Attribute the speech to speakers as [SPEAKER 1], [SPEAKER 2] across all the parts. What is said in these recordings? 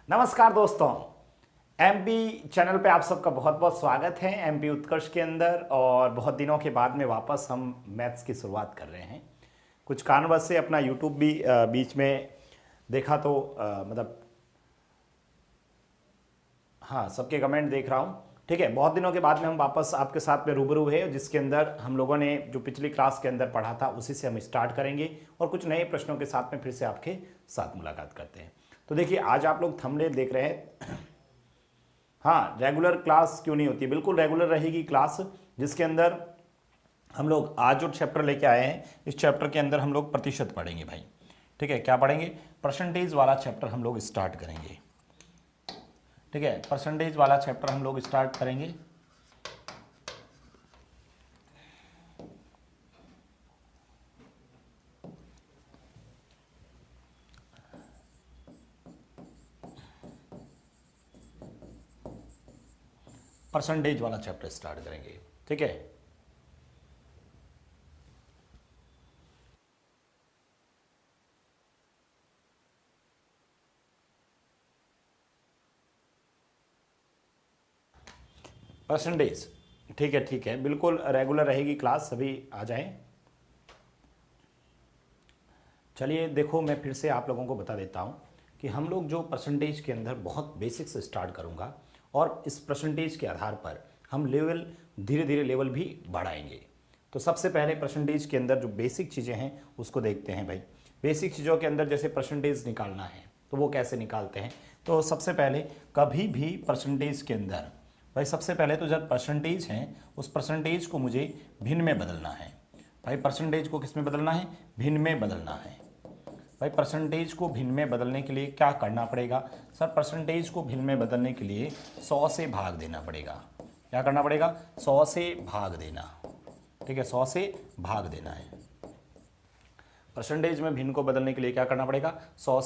[SPEAKER 1] नमस्कार दोस्तों, MP channel पे आप सबका बहुत बहुत स्वागत है। एमपी उत्कर्ष के अंदर और बहुत दिनों के बाद में वापस हम मैथ्स की शुरुआत कर रहे हैं। कुछ कारणवश से अपना यूट्यूब भी बीच में देखा तो मतलब हाँ, सबके कमेंट देख रहा हूँ। ठीक है, बहुत दिनों के बाद में हम वापस आपके साथ में रूबरू है, जिसके अंदर हम लोगों ने जो पिछली क्लास के अंदर पढ़ा था उसी से हम स्टार्ट करेंगे और कुछ नए प्रश्नों के साथ में फिर से आपके साथ मुलाकात करते हैं। तो देखिए, आज आप लोग थंबनेल देख रहे हैं। हाँ, रेगुलर क्लास क्यों नहीं होती, बिल्कुल रेगुलर रहेगी क्लास, जिसके अंदर हम लोग आज जो चैप्टर लेके आए हैं इस चैप्टर के अंदर हम लोग प्रतिशत पढ़ेंगे भाई। ठीक है, क्या पढ़ेंगे? परसेंटेज वाला चैप्टर हम लोग स्टार्ट करेंगे। ठीक है, परसेंटेज वाला चैप्टर हम लोग स्टार्ट करेंगे। परसेंटेज वाला चैप्टर स्टार्ट करेंगे। ठीक है, परसेंटेज। ठीक है, बिल्कुल रेगुलर रहेगी क्लास, सभी आ जाएं। चलिए देखो, मैं फिर से आप लोगों को बता देता हूं कि हम लोग जो परसेंटेज के अंदर बहुत बेसिक से स्टार्ट करूंगा और इस परसेंटेज के आधार पर हम लेवल धीरे धीरे लेवल भी बढ़ाएंगे। तो सबसे पहले परसेंटेज के अंदर जो बेसिक चीज़ें हैं उसको देखते हैं भाई। बेसिक चीज़ों के अंदर जैसे परसेंटेज निकालना है तो वो कैसे निकालते हैं। तो सबसे पहले कभी भी परसेंटेज के अंदर भाई, सबसे पहले तो जब परसेंटेज है उस परसेंटेज को मुझे भिन्न में बदलना है। भाई परसेंटेज को किस में बदलना है? भिन्न में बदलना है। भाई परसेंटेज को भिन्न में बदलने के लिए क्या करना पड़ेगा? सर परसेंटेज को भिन्न में बदलने के लिए 100 से भाग देना पड़ेगा। क्या करना पड़ेगा? 100 से भाग देना। ठीक है, 100 से भाग देना है। परसेंटेज में भिन्न को बदलने के लिए क्या करना पड़ेगा? 100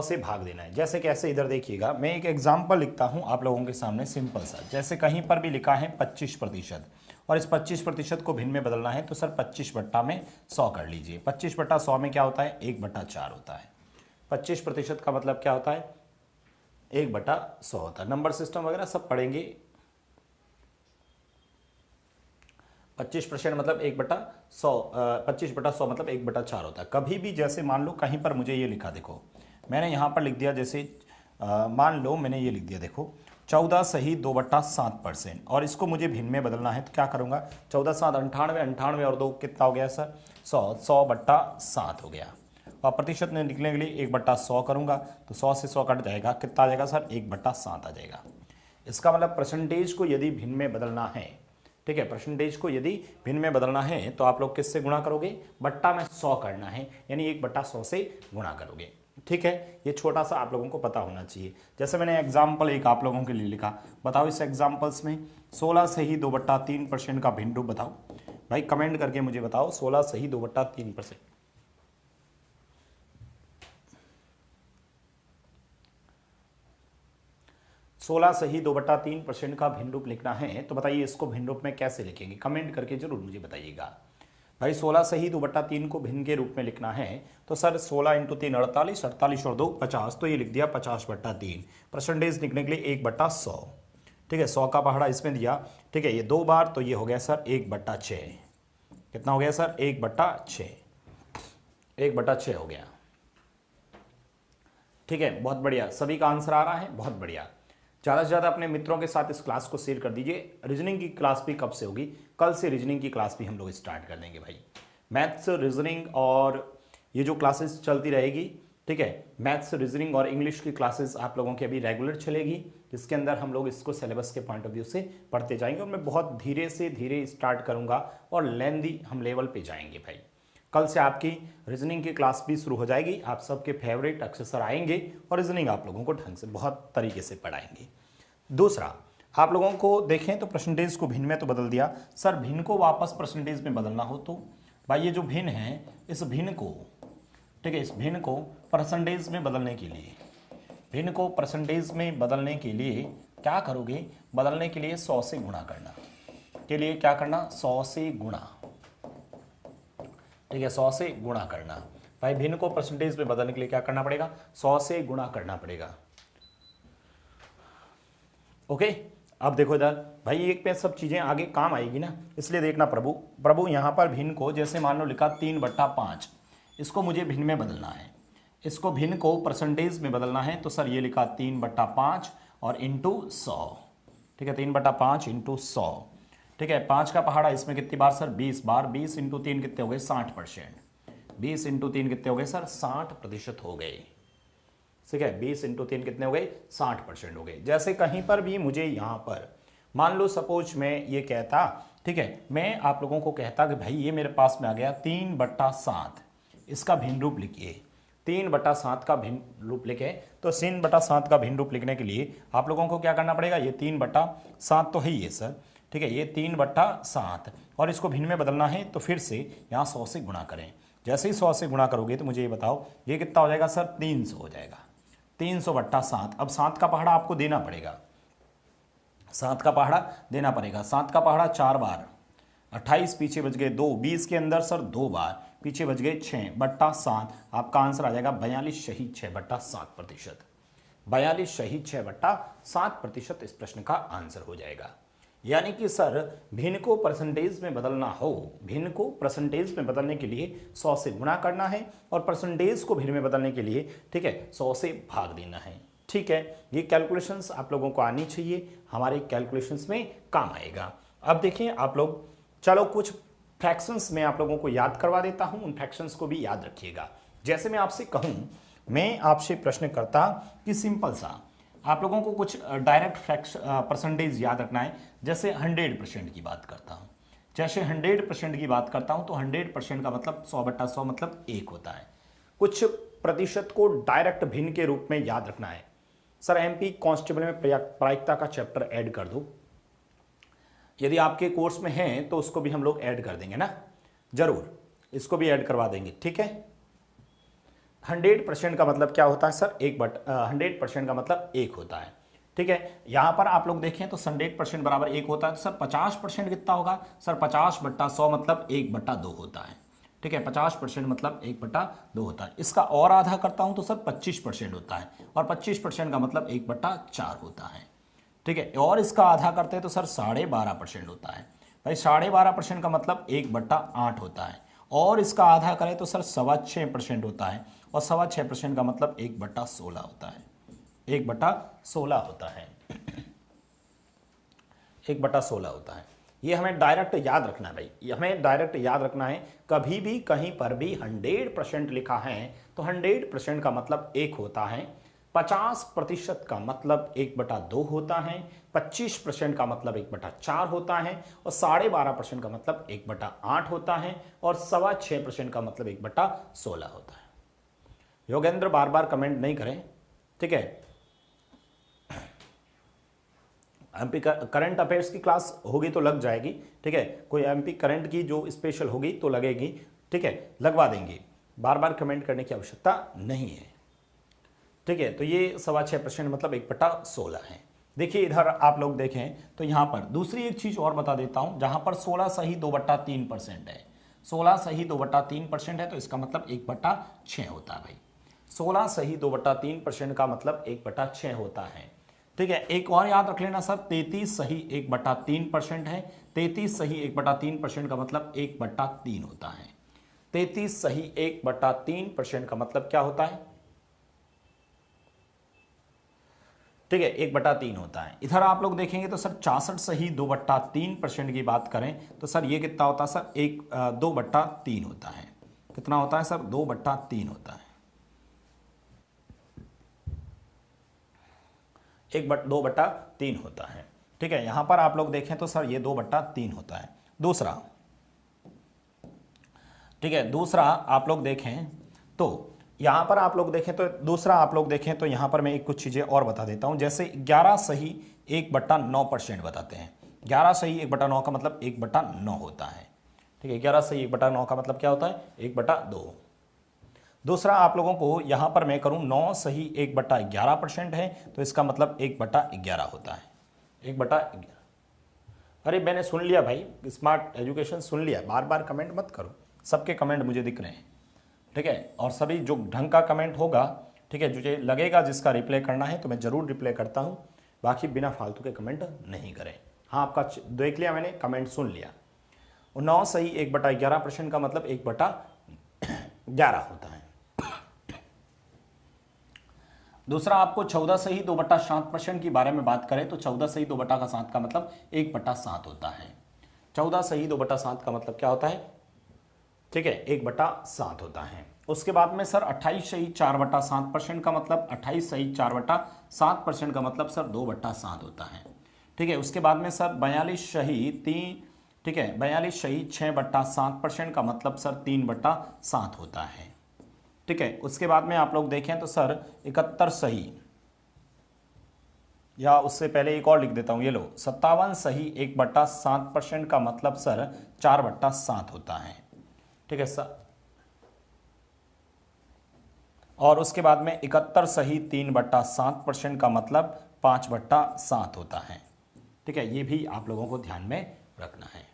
[SPEAKER 1] से भाग देना है। जैसे कैसे, इधर देखिएगा, मैं एक एग्जाम्पल लिखता हूं आप लोगों के सामने सिंपल सा। जैसे कहीं पर भी लिखा है 25% और इस 25% को भिन्न में बदलना है तो सर 25 बट्टा में 100 कर लीजिए। 25 बट्टा 100 में क्या होता है? 1/4 होता है। 25% का मतलब क्या होता है? 1/100 होता है। नंबर सिस्टम वगैरह सब पढ़ेंगे। 25% मतलब 1/100, 25/100 मतलब 1/4 होता है। कभी भी जैसे मान लो कहीं पर मुझे ये लिखा, देखो मैंने यहाँ पर लिख दिया, जैसे मान लो मैंने ये लिख दिया, देखो 14 सही 2/7% और इसको मुझे भिन्न में बदलना है तो क्या करूँगा? 14 7 98, 98 और 2 कितना हो गया सर? 100, 100/7 हो गया। और प्रतिशत में निकलने के लिए 1/100 करूँगा तो 100 से 100 कट जाएगा, कितना आ जाएगा सर? 1/7 आ जाएगा। इसका मतलब परसेंटेज को यदि भिन्न में बदलना है, ठीक है, परसेंटेज को यदि भिन्न में बदलना है तो आप लोग किससे गुणा करोगे? बट्टा में 100 करना है, यानी 1/100 से गुणा करोगे। ठीक है, ये छोटा सा आप लोगों को पता होना चाहिए। जैसे मैंने एग्जाम्पल एक आप लोगों के लिए लिखा, बताओ इस एग्जाम्पल्स में 16 से ही 2/3% का भिन्न रूप बताओ। भाई कमेंट करके मुझे बताओ, 16 से ही 2/3%। 16 सही 2/3% का भिन्न रूप लिखना है तो बताइए इसको भिन्न रूप में कैसे लिखेंगे? कमेंट करके जरूर मुझे बताइएगा। भाई 16 सही 2/3 को भिन्न के रूप में लिखना है तो सर 16 × 3 48, 48 और 2 50, तो ये लिख दिया 50/3। परसेंटेज लिखने के लिए 1/100। ठीक है, 100 का पहाड़ा इसमें दिया। ठीक है, ये 2 बार तो ये हो गया सर 1/6। कितना हो गया सर? 1/6। 1/6 हो गया। ठीक है, बहुत बढ़िया, सभी का आंसर आ रहा है, बहुत बढ़िया। ज़्यादा से ज़्यादा अपने मित्रों के साथ इस क्लास को शेयर कर दीजिए। रीजनिंग की क्लास भी कब से होगी? कल से रीजनिंग की क्लास भी हम लोग स्टार्ट कर देंगे भाई। मैथ्स, रीजनिंग और ये जो क्लासेस चलती रहेगी, ठीक है, मैथ्स, रीजनिंग और इंग्लिश की क्लासेस आप लोगों की अभी रेगुलर चलेगी, जिसके अंदर हम लोग इसको सिलेबस के पॉइंट ऑफ व्यू से पढ़ते जाएंगे और मैं बहुत धीरे से धीरे स्टार्ट करूँगा और लेंदी हम लेवल पर जाएंगे भाई। कल से आपकी रीजनिंग की क्लास भी शुरू हो जाएगी। आप सबके फेवरेट अक्सर आएंगे और रीजनिंग आप लोगों को ढंग से बहुत तरीके से पढ़ाएंगे। दूसरा, आप लोगों को देखें तो परसेंटेज को भिन्न में तो बदल दिया। सर भिन्न को वापस परसेंटेज में बदलना हो तो भाई ये जो भिन्न है, इस भिन्न को, ठीक है, इस भिन्न को परसेंटेज में बदलने के लिए, भिन्न को परसेंटेज में बदलने के लिए क्या करोगे? बदलने के लिए 100 से गुणा करना। के लिए क्या करना? 100 से गुणा। ठीक है, 100 से गुणा करना। भाई भिन्न को परसेंटेज में बदलने के लिए क्या करना पड़ेगा, 100 से गुणा करना पड़ेगा। ओके, अब देखो इधर भाई एक पे सब चीजें आगे काम आएगी ना, इसलिए देखना प्रभु यहां पर भिन्न को जैसे मान लो लिखा 3/5, इसको मुझे भिन्न में बदलना है, इसको भिन्न को परसेंटेज में बदलना है, तो सर ये लिखा 3/5 और इंटू 100, ठीक है, 3/5 इंटू 100, ठीक है। 5 का पहाड़ा इसमें कितनी बार सर, 20 बार, 20 इंटू 3 कितने हो गए, 60%, 20 इंटू 3 कितने हो गए सर, 60% हो गए, ठीक है। 20 इंटू 3 कितने हो गए, 60% हो गए। जैसे कहीं पर भी मुझे यहाँ पर मान लो सपोज मैं ये कहता, ठीक है, मैं आप लोगों को कहता कि भाई ये मेरे पास में आ गया 3/7, इसका भिन्न रूप लिखिए, 3/7 का भिन्न रूप लिखे, तो 3/7 का भिन्न रूप लिखने के लिए आप लोगों को क्या करना पड़ेगा, ये 3/7 तो है ही है सर, ठीक है, ये 3/7 और इसको भिन्न में बदलना है, तो फिर से यहाँ 100 से गुणा करें। जैसे ही 100 से गुणा करोगे तो मुझे ये बताओ ये कितना हो जाएगा सर, 300 हो जाएगा, 300/7। अब 7 का पहाड़ा आपको देना पड़ेगा, 7 का पहाड़ा देना पड़ेगा, 7 का पहाड़ा 4 बार, 28 पीछे बच गए 2, 20 के अंदर सर 2 बार, पीछे बच गए 6/7, आपका आंसर आ जाएगा 42 सही 6/7%, 42 सही 6/7% इस प्रश्न का आंसर हो जाएगा। यानी कि सर भिन्न को परसेंटेज में बदलना हो, भिन्न को परसेंटेज में बदलने के लिए 100 से गुणा करना है और परसेंटेज को भिन्न में बदलने के लिए, ठीक है, 100 से भाग देना है, ठीक है। ये कैलकुलेशंस आप लोगों को आनी चाहिए, हमारे कैलकुलेशंस में काम आएगा। अब देखिए आप लोग, चलो कुछ फ्रैक्शंस में आप लोगों को याद करवा देता हूं, उन फ्रैक्शंस को भी याद रखिएगा। जैसे मैं आपसे कहूं, मैं आपसे प्रश्न करता कि सिंपल सा आप लोगों को कुछ डायरेक्ट परसेंटेज याद रखना है, जैसे 100% की बात करता हूं, जैसे 100% की बात करता हूं तो 100% का मतलब 100/100 मतलब 1 होता है। कुछ प्रतिशत को डायरेक्ट भिन्न के रूप में याद रखना है। सर एमपी कांस्टेबल में प्रायिकता का चैप्टर ऐड कर दो, यदि आपके कोर्स में है तो उसको भी हम लोग ऐड कर देंगे ना, जरूर इसको भी ऐड करवा देंगे, ठीक है। 100% का मतलब क्या होता है सर, 100% का मतलब 1 होता है, ठीक है। यहां पर आप लोग देखें तो 100% बराबर 1 होता है, तो सर 50% कितना होगा सर, 50/100 मतलब 1/2 होता है, ठीक है, 50% मतलब 1/2 होता है। इसका और आधा करता हूं तो सर 25% होता है, और 25% का मतलब 1/4 होता है, ठीक है। और इसका आधा करते हैं तो सर 12.5% होता है, भाई 12.5% का मतलब 1/8 होता है, और इसका आधा करें तो सर 6.25% होता है, और 6.25% का मतलब 1/16 होता है, 1/16 होता है, 1/16 होता है। ये हमें डायरेक्ट याद रखना है भाई, ये हमें डायरेक्ट याद रखना है। कभी भी कहीं पर भी 100% लिखा है तो 100% का मतलब 1 होता है, 50% का मतलब 1/2 होता है, 25% का मतलब 1/4 होता है, और 12.5% का मतलब 1/8 होता है, और 6.25% का मतलब 1/16 होता है। योगेंद्र बार बार कमेंट नहीं करें, ठीक है। एमपी करंट अफेयर्स की क्लास होगी तो लग जाएगी, ठीक है, कोई एमपी करंट की जो स्पेशल होगी तो लगेगी, ठीक है, लगवा देंगे, बार बार कमेंट करने की आवश्यकता नहीं है, ठीक है। तो ये 6.25% मतलब 1/16 है। देखिए इधर आप लोग देखें तो यहाँ पर दूसरी एक चीज और बता देता हूं, जहां पर 16 सही 2/3% है, 16 सही 2/3% है, तो इसका मतलब 1/6 होता है भाई, 16 सही 2/3% का मतलब 1/6 होता है, ठीक है। एक और याद रख लेना सर, 33 सही 1/3% है, 33 सही 1/3% का मतलब 1/3 होता है, 33 सही 1/3% का मतलब क्या होता है, ठीक है, 1/3 होता है। इधर आप लोग देखेंगे तो सर 64 सही 2/3% की बात करें तो सर ये कितना होता है सर, 2/3 होता है, कितना होता है सर, 2/3 होता है, 2/3 होता है, ठीक है। यहां पर आप लोग देखें तो सर ये 2/3 होता है। दूसरा, ठीक है, दूसरा आप लोग देखें तो यहां पर आप लोग देखें तो दूसरा आप लोग देखें तो यहां पर मैं एक कुछ चीजें और बता देता हूं, जैसे 11 सही 1/9% बताते हैं, 11 सही 1/9 का मतलब 1/9 होता है, ठीक है, 11 सही 1/9 का मतलब क्या होता है, 1/2। दूसरा आप लोगों को यहां पर मैं करूं 9 सही 1/11% है, तो इसका मतलब 1/11 होता है, 1/11। अरे मैंने सुन लिया भाई, स्मार्ट एजुकेशन सुन लिया, बार बार कमेंट मत करो, सबके कमेंट मुझे दिख रहे हैं, ठीक है, और सभी जो ढंग का कमेंट होगा, ठीक है, मुझे लगेगा जिसका रिप्लाई करना है तो मैं ज़रूर रिप्लाई करता हूँ, बाकी बिना फालतू के कमेंट नहीं करें। हाँ, आपका देख लिया मैंने, कमेंट सुन लिया। 9 सही 1/11% का मतलब 1/11 होता है। दूसरा, आपको 14 सही 2/7% के बारे में बात करें तो 14 सही 2/7 का मतलब 1/7 होता है। 14 सही 2/7 का मतलब क्या होता है? ठीक है, 1/7 होता है। उसके बाद में सर 28 सही 4/7% का मतलब 28 सही 4/7% का मतलब सर 2/7 होता है। ठीक है, उसके बाद में सर 42 सही 3, ठीक है, 42 सही 6/7% का मतलब सर 3/7 होता है। ठीक है, उसके बाद में आप लोग देखें तो सर 71 सही, या उससे पहले एक और लिख देता हूं, ये लो 57 सही 1/7% का मतलब सर 4/7 होता है। ठीक है सर, और उसके बाद में 71 सही 3/7% का मतलब 5/7 होता है। ठीक है, ये भी आप लोगों को ध्यान में रखना है।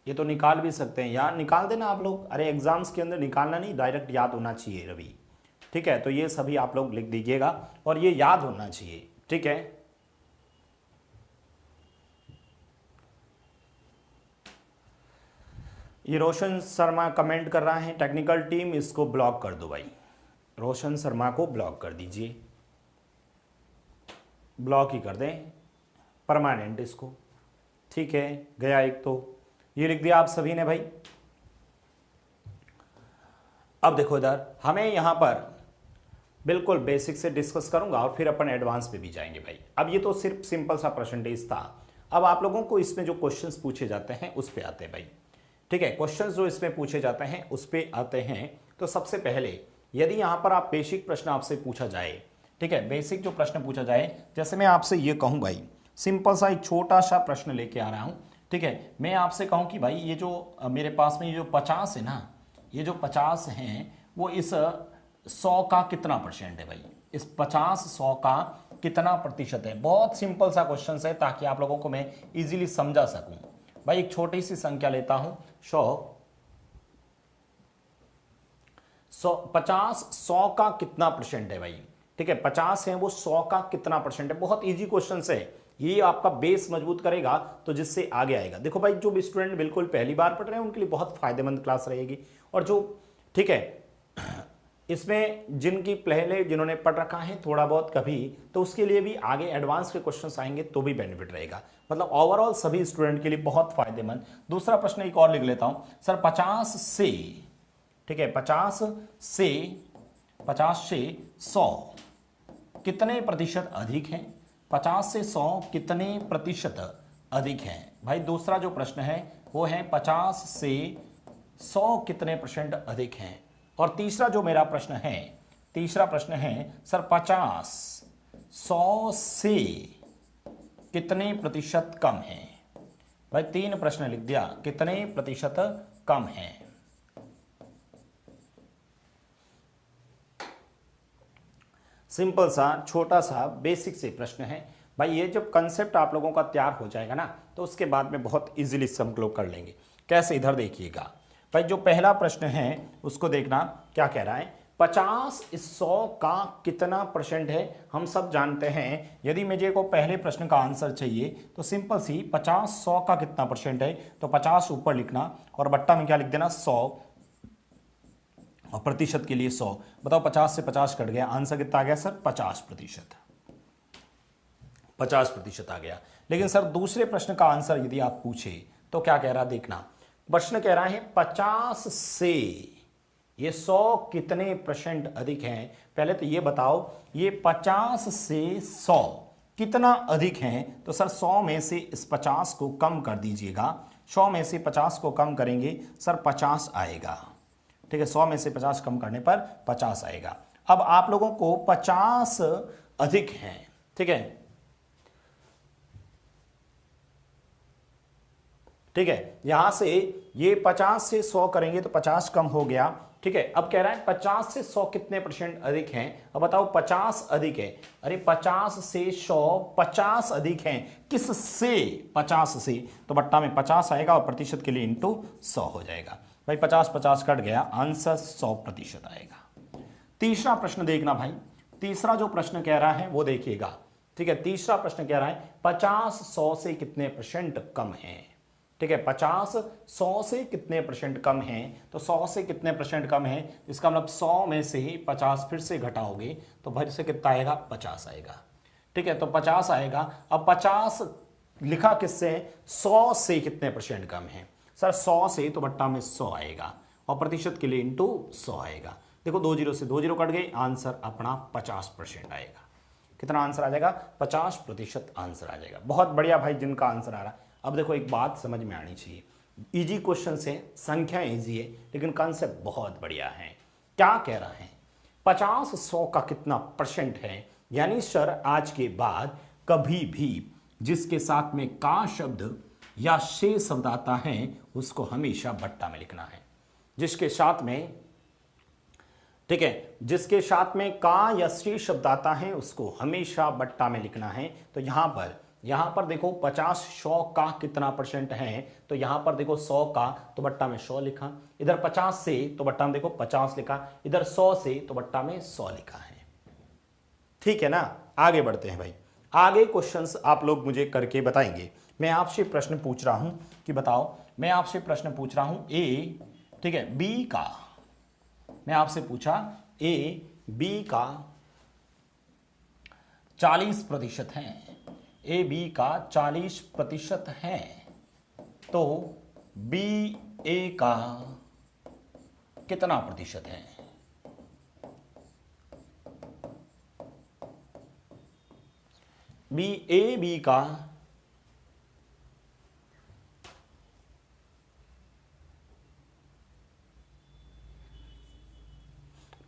[SPEAKER 1] ये तो निकाल भी सकते हैं यार, निकाल देना आप लोग। अरे एग्जाम्स के अंदर निकालना नहीं, डायरेक्ट याद होना चाहिए रवि। ठीक है, तो ये सभी आप लोग लिख दीजिएगा और ये याद होना चाहिए। ठीक है, ये रोशन शर्मा कमेंट कर रहा है, टेक्निकल टीम इसको ब्लॉक कर दो भाई, रोशन शर्मा को ब्लॉक कर दीजिए, ब्लॉक ही कर दें परमानेंट इसको। ठीक है, गया एक, तो ये लिख दिया आप सभी ने भाई। अब देखो इधर, हमें यहां पर बिल्कुल बेसिक से डिस्कस करूंगा और फिर अपन एडवांस पे भी जाएंगे भाई। अब ये तो सिर्फ सिंपल सा परसेंटेज था। अब आप लोगों को इसमें जो क्वेश्चंस पूछे जाते हैं उस पे आते हैं भाई। ठीक है, क्वेश्चंस जो इसमें पूछे जाते हैं उस पे आते हैं। तो सबसे पहले यदि यहां पर आप बेसिक प्रश्न आपसे पूछा जाए, ठीक है, बेसिक जो प्रश्न पूछा जाए, जैसे मैं आपसे ये कहूं भाई, सिंपल सा एक छोटा सा प्रश्न लेके आ रहा हूं। ठीक है, मैं आपसे कहूं कि भाई ये जो मेरे पास में ये जो 50 है ना, ये जो 50 हैं वो इस 100 का कितना परसेंट है भाई? इस 50 100 का कितना प्रतिशत है? बहुत सिंपल सा क्वेश्चन है, ताकि आप लोगों को मैं इजीली समझा सकूं। भाई एक छोटी सी संख्या लेता हूं, 50 का कितना परसेंट है भाई? ठीक है, 50 है वो 100 का कितना परसेंट है? बहुत इजी क्वेश्चन है, ये आपका बेस मजबूत करेगा तो जिससे आगे आएगा। देखो भाई, जो भी स्टूडेंट बिल्कुल पहली बार पढ़ रहे हैं उनके लिए बहुत फायदेमंद क्लास रहेगी, और जो, ठीक है, इसमें जिनकी पहले जिन्होंने पढ़ रखा है थोड़ा बहुत कभी, तो उसके लिए भी आगे एडवांस के क्वेश्चंस आएंगे तो भी बेनिफिट रहेगा। मतलब ओवरऑल सभी स्टूडेंट के लिए बहुत फायदेमंद। दूसरा प्रश्न एक और लिख लेता हूं सर, 50 से, ठीक है, 50 से 100 कितने प्रतिशत अधिक हैं? 50 से 100 कितने प्रतिशत अधिक हैं भाई? दूसरा जो प्रश्न है वो है 50 से 100 कितने परसेंट अधिक हैं। और तीसरा जो मेरा प्रश्न है, तीसरा प्रश्न है सर, 50 100 से कितने प्रतिशत कम है? भाई 3 प्रश्न लिख दिया, कितने प्रतिशत कम है? सिंपल सा छोटा सा बेसिक से प्रश्न है भाई। ये जब कंसेप्ट आप लोगों का तैयार हो जाएगा ना, तो उसके बाद में बहुत इजीली हम लोग कर लेंगे। कैसे? इधर देखिएगा भाई, जो पहला प्रश्न है उसको देखना क्या कह रहा है। 50 इस 100 का कितना परसेंट है? हम सब जानते हैं, यदि मुझे को पहले प्रश्न का आंसर चाहिए तो सिंपल सी 50 100 का कितना परसेंट है, तो 50 ऊपर लिखना और बट्टा में क्या लिख देना, 100, और प्रतिशत के लिए 100। बताओ 50 से 50 कट गया, आंसर कितना आ गया सर? 50%। 50% आ गया। लेकिन सर दूसरे प्रश्न का आंसर यदि आप पूछे तो क्या कह रहा, देखना। प्रश्न कह रहा है 50 से ये 100 कितने परसेंट अधिक हैं? पहले तो ये बताओ, ये 50 से 100 कितना अधिक है? तो सर 100 में से इस 50 को कम कर दीजिएगा। 100 में से 50 को कम करेंगे सर 50 आएगा। ठीक है, 100 में से 50 कम करने पर 50 आएगा। अब आप लोगों को 50 अधिक हैं, ठीक है, ठीक है, यहां से ये 50 से 100 करेंगे तो 50 कम हो गया। ठीक है। अब कह रहा है 50 से 100 कितने % अधिक हैं। अब बताओ 50 अधिक है, अरे 50 से 100 50 अधिक हैं किससे, 50 से, तो बट्टा में 50 आएगा और प्रतिशत के लिए इंटू 100 हो जाएगा भाई। 50 50 कट गया, आंसर 100% आएगा। तीसरा प्रश्न देखना भाई, तीसरा जो प्रश्न कह रहा है वो देखिएगा, ठीक है। तीसरा प्रश्न कह रहा है 50 100 से कितने % कम है, ठीक है। 50 100 से कितने % कम है, तो 100 से कितने % कम है, इसका मतलब 100 में से ही 50 फिर से घटाओगे तो फिर से कितना आएगा, 50 आएगा, ठीक है। तो 50 आएगा। अब 50 लिखा किससे है, 100 से कितने % कम है सर, 100 से, तो बट्टा में 100 आएगा और प्रतिशत के लिए इंटू 100 आएगा। देखो 2 जीरो से 2 जीरो कट गए, आंसर अपना 50% आएगा। कितना आंसर आ जाएगा, 50% आंसर आ जाएगा। बहुत बढ़िया भाई जिनका आंसर आ रहा है। अब देखो एक बात समझ में आनी चाहिए, इजी क्वेश्चन है, संख्या इजी है, लेकिन कॉन्सेप्ट बहुत बढ़िया है। क्या कह रहा है, 50 100 का कितना % है, यानी सर आज के बाद कभी भी जिसके साथ में का शब्द या शे शब्द आता है उसको हमेशा बट्टा में लिखना है। जिसके साथ में, ठीक है, जिसके साथ में का या से शब्द आता है उसको हमेशा बट्टा में लिखना है। तो यहां पर देखो 50 100 का कितना % है, तो यहां पर देखो 100 का, तो बट्टा में 100 लिखा, इधर 50 से तो बट्टा में देखो 50 लिखा, इधर 100 से तो बट्टा में 100 लिखा है, ठीक है ना। आगे बढ़ते हैं भाई, आगे क्वेश्चंस आप लोग मुझे करके बताएंगे। मैं आपसे प्रश्न पूछ रहा हूं कि बताओ, मैं आपसे प्रश्न पूछ रहा हूं ए, ठीक है, बी का, मैं आपसे पूछा ए बी का 40% है, ए बी का 40% है, तो बी ए का कितना प्रतिशत है। ए बी का,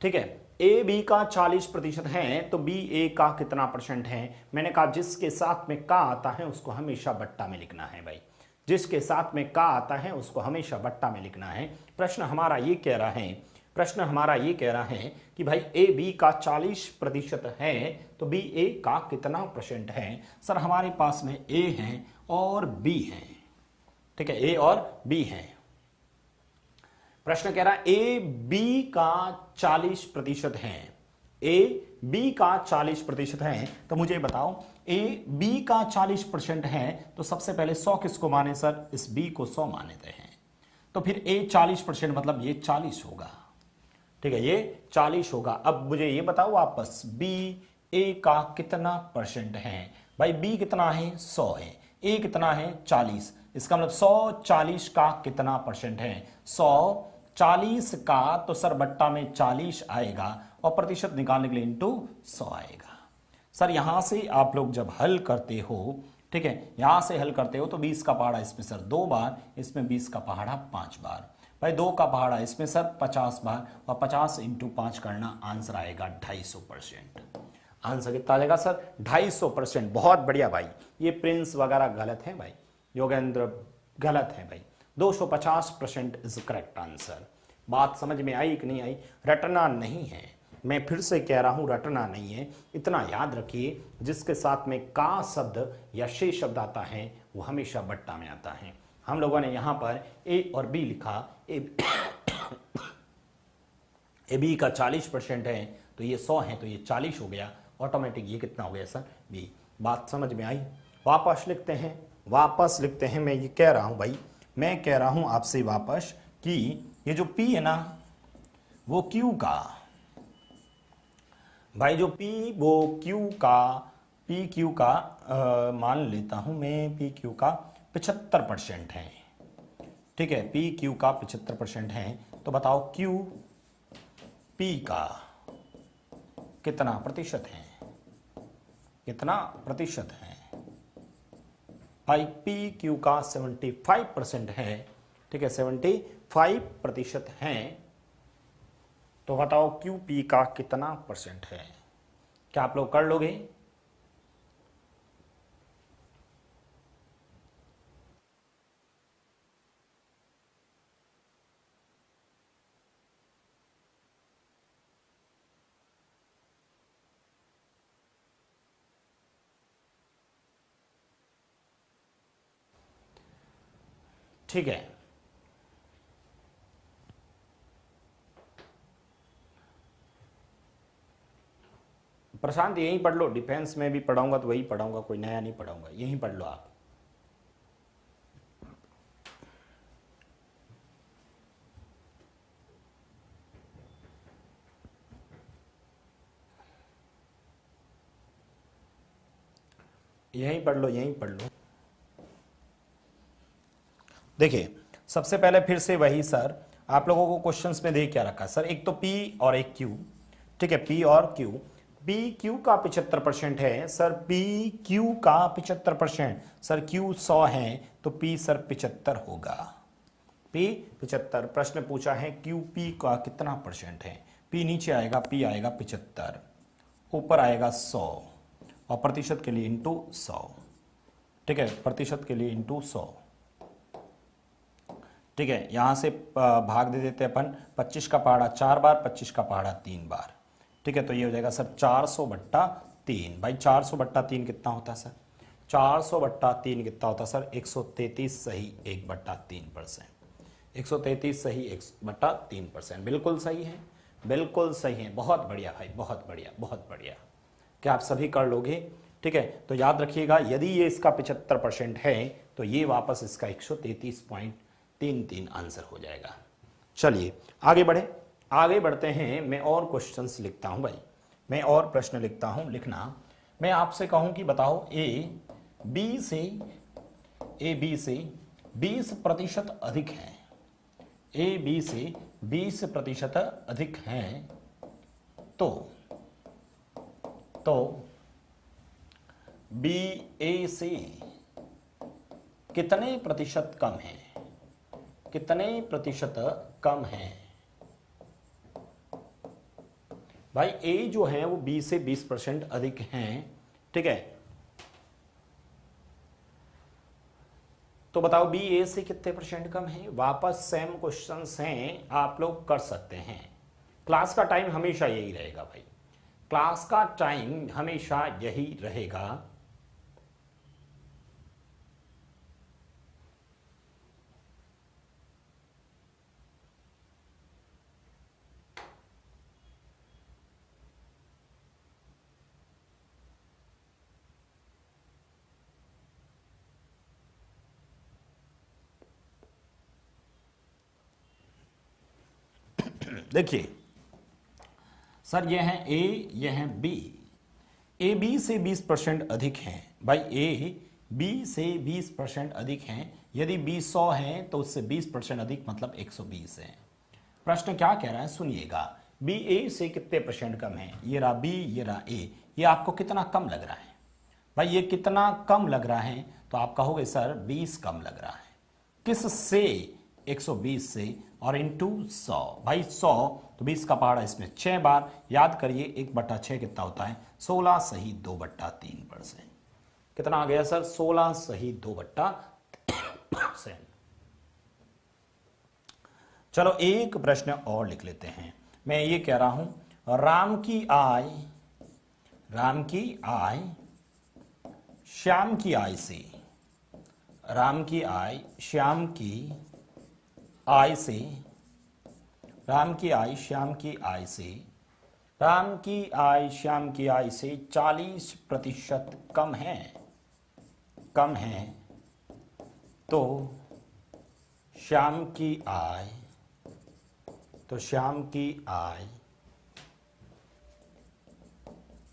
[SPEAKER 1] ठीक है, ए बी का 40% है, तो बी ए का कितना % है। मैंने कहा जिसके साथ में का आता है उसको हमेशा बट्टा में लिखना है भाई, जिसके साथ में का आता है उसको हमेशा बट्टा में लिखना है। प्रश्न हमारा ये कह रहा है, प्रश्न हमारा ये कह रहा है कि भाई ए बी का 40% है, तो बी ए का कितना % है। सर हमारे पास में ए है और बी है, ठीक है, ए और बी है। प्रश्न कह रहा है ए बी का 40% है, ए बी का 40% है, तो मुझे बताओ ए बी का 40% है, तो सबसे पहले 100 किसको माने सर, इस बी को 100 मानते हैं, तो फिर ए 40% मतलब ये 40 होगा, ठीक है, ये 40 होगा। अब मुझे ये बताओ वापस बी ए का कितना % है। भाई बी कितना है, 100 है, ए कितना है 40, इसका मतलब 100 40 का कितना % है, 100 40 का, तो सर बट्टा में 40 आएगा और प्रतिशत निकालने के लिए इंटू 100 आएगा। सर यहां से आप लोग जब हल करते हो, ठीक है, यहां से हल करते हो तो 20 का पहाड़ा इसमें सर 2 बार, इसमें 20 का पहाड़ा 5 बार, भाई 2 का पहाड़ा इसमें सर 50 बार, और 50 इंटू 5 करना, आंसर आएगा 250%। आंसर कितना आ जाएगा सर, 250%। बहुत बढ़िया भाई, ये प्रिंस वगैरह गलत है भाई, योगेंद्र गलत है भाई, 250% इज करेक्ट आंसर। बात समझ में आई कि नहीं आई, रटना नहीं है, मैं फिर से कह रहा हूं रटना नहीं है। इतना याद रखिए, जिसके साथ में का शब्द या शे शब्द आता है वो हमेशा बट्टा में आता है। हम लोगों ने यहां पर ए और बी लिखा, ए बी का 40% है, तो ये 100 है, तो ये 40 हो गया ऑटोमेटिक, ये कितना हो गया सर, बी। बात समझ में आई। वापस लिखते हैं, वापस लिखते हैं। मैं ये कह रहा हूं भाई, मैं कह रहा हूं आपसे वापस कि ये जो P है ना, वो Q का, भाई जो P वो Q का, P Q का मान लेता हूं मैं, P Q का 75% है, ठीक है, P Q का 75% है, तो बताओ Q P का कितना प्रतिशत है, कितना प्रतिशत है। भाई P Q का 75% है, ठीक है, 75% है, तो बताओ Q P का कितना % है। क्या आप लोग कर लोगे? ठीक है, प्रशांत यहीं पढ़ लो, डिफेंस में भी पढ़ाऊंगा तो वही पढ़ाऊंगा, कोई नया नहीं पढ़ाऊंगा, यहीं पढ़ लो आप। यहीं पढ़ लो, यहीं पढ़ लो। देखिए सबसे पहले फिर से वही सर, आप लोगों को क्वेश्चंस में दे क्या रखा है सर, एक तो P और एक Q, ठीक है, P और Q। P Q का 75% है सर, P Q का 75%, सर Q 100 है तो P सर 75 होगा, P 75। प्रश्न पूछा है Q P का कितना परसेंट है, P नीचे आएगा, P आएगा 75, ऊपर आएगा 100 और प्रतिशत के लिए इंटू 100, ठीक है, प्रतिशत के लिए इंटू 100, ठीक है। यहां से भाग दे देते अपन, 25 का पहाड़ा 4 बार, 25 का पहाड़ा 3 बार, ठीक है, तो ये हो जाएगा सर 400/3। भाई 400/3 कितना होता है सर, 400/3 कितना होता है सर, 133 सही 1/3%, 133 सही 1/3%, बिल्कुल सही है, बिल्कुल सही है, बहुत बढ़िया भाई, बहुत बढ़िया, बहुत बढ़िया। क्या आप सभी कर लोगे, ठीक है। तो याद रखिएगा यदि ये इसका 75% है तो ये वापस इसका 133.33 आंसर हो जाएगा। चलिए आगे बढ़े, आगे बढ़ते हैं। मैं और क्वेश्चंस लिखता हूं भाई, मैं और प्रश्न लिखता हूं, लिखना। मैं आपसे कहूं कि बताओ ए बी से 20% अधिक है, ए बी से 20% अधिक है तो बी ए से कितने प्रतिशत कम है, कितने प्रतिशत कम है। भाई ए जो है वो बी से 20% अधिक हैं, ठीक है, तो बताओ बी ए से कितने परसेंट कम है। वापस सेम क्वेश्चंस हैं, आप लोग कर सकते हैं। क्लास का टाइम हमेशा यही रहेगा भाई, क्लास का टाइम हमेशा यही रहेगा। देखिए सर ये है ए, ये है बी, ए बी से 20% अधिक है। भाई ए बी से 20% अधिक है, यदि बी 100 है तो उससे 20% अधिक मतलब 120 है। प्रश्न क्या कह रहा है सुनिएगा, बी ए से कितने परसेंट कम है। ये रहा बी, ये रहा ए, ये आपको कितना कम लग रहा है। भाई ये कितना कम लग रहा है तो आप कहोगे सर 20 कम लग रहा है। किस से, 120 से, और इंटू 100। भाई 100 तो 20 का पहाड़ा इसमें 6 बार, याद करिए 1/6 कितना होता है, 16 सही 2/3%। कितना आ गया सर, 16 सही 2/3%। चलो एक प्रश्न और लिख लेते हैं। मैं ये कह रहा हूं राम की आय श्याम की आय से, राम की आय श्याम की आय से, राम की आय श्याम की आय से, राम की आय श्याम की आय से 40% कम है, कम है तो श्याम की आय, तो श्याम की आय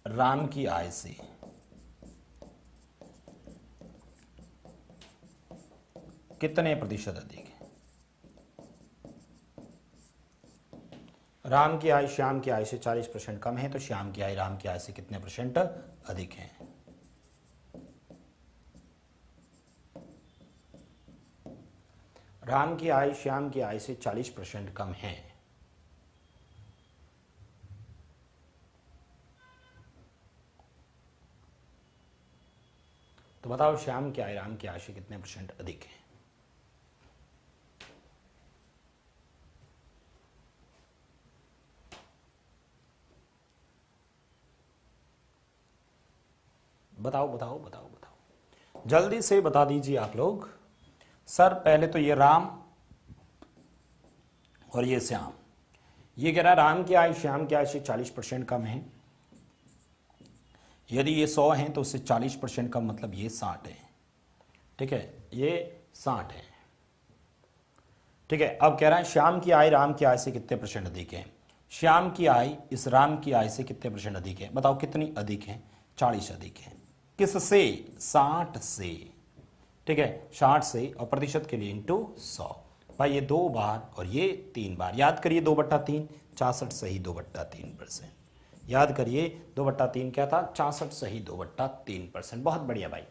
[SPEAKER 1] राम की आय से कितने प्रतिशत अधिक है। राम की आय श्याम की आय से 40% कम है तो श्याम की आय राम की आय से कितने परसेंट अधिक है। राम की आय श्याम की आय से 40% कम है, तो बताओ श्याम की आय राम की आय से कितने परसेंट अधिक है। बताओ बताओ बताओ बताओ, जल्दी से बता दीजिए आप लोग, सर पहले तो ये राम और ये श्याम, ये कह रहा है राम की आय श्याम की आय से 40% कम है। यदि ये 100 है तो उससे 40% कम, मतलब ये 60 है। ठीक है, ये 60 है। ठीक है, अब कह रहा है श्याम की आय राम की आय से कितने % अधिक है। श्याम की आय इस राम की आय से कितने % अधिक है, बताओ कितनी अधिक है, 40 अधिक है। किससे, 60 से। ठीक है, 60 से, और प्रतिशत के लिए इंटू 100। भाई ये 2 बार और ये 3 बार, याद करिए 2/3, 64 सही 2/3%। याद करिए 2/3 क्या था, 64 सही 2/3%। बहुत बढ़िया भाई।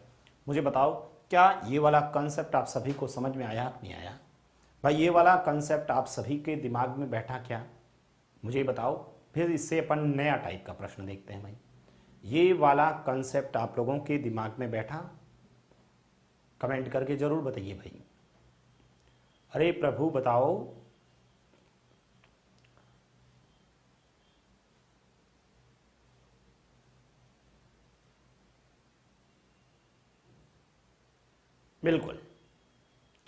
[SPEAKER 1] मुझे बताओ क्या ये वाला कंसेप्ट आप सभी को समझ में आया नहीं आया। भाई ये वाला कंसेप्ट आप सभी के दिमाग में बैठा क्या, मुझे बताओ। फिर इससे अपन नया टाइप का प्रश्न देखते हैं। भाई ये वाला कंसेप्ट आप लोगों के दिमाग में बैठा, कमेंट करके जरूर बताइए भाई। अरे प्रभु बताओ। बिल्कुल,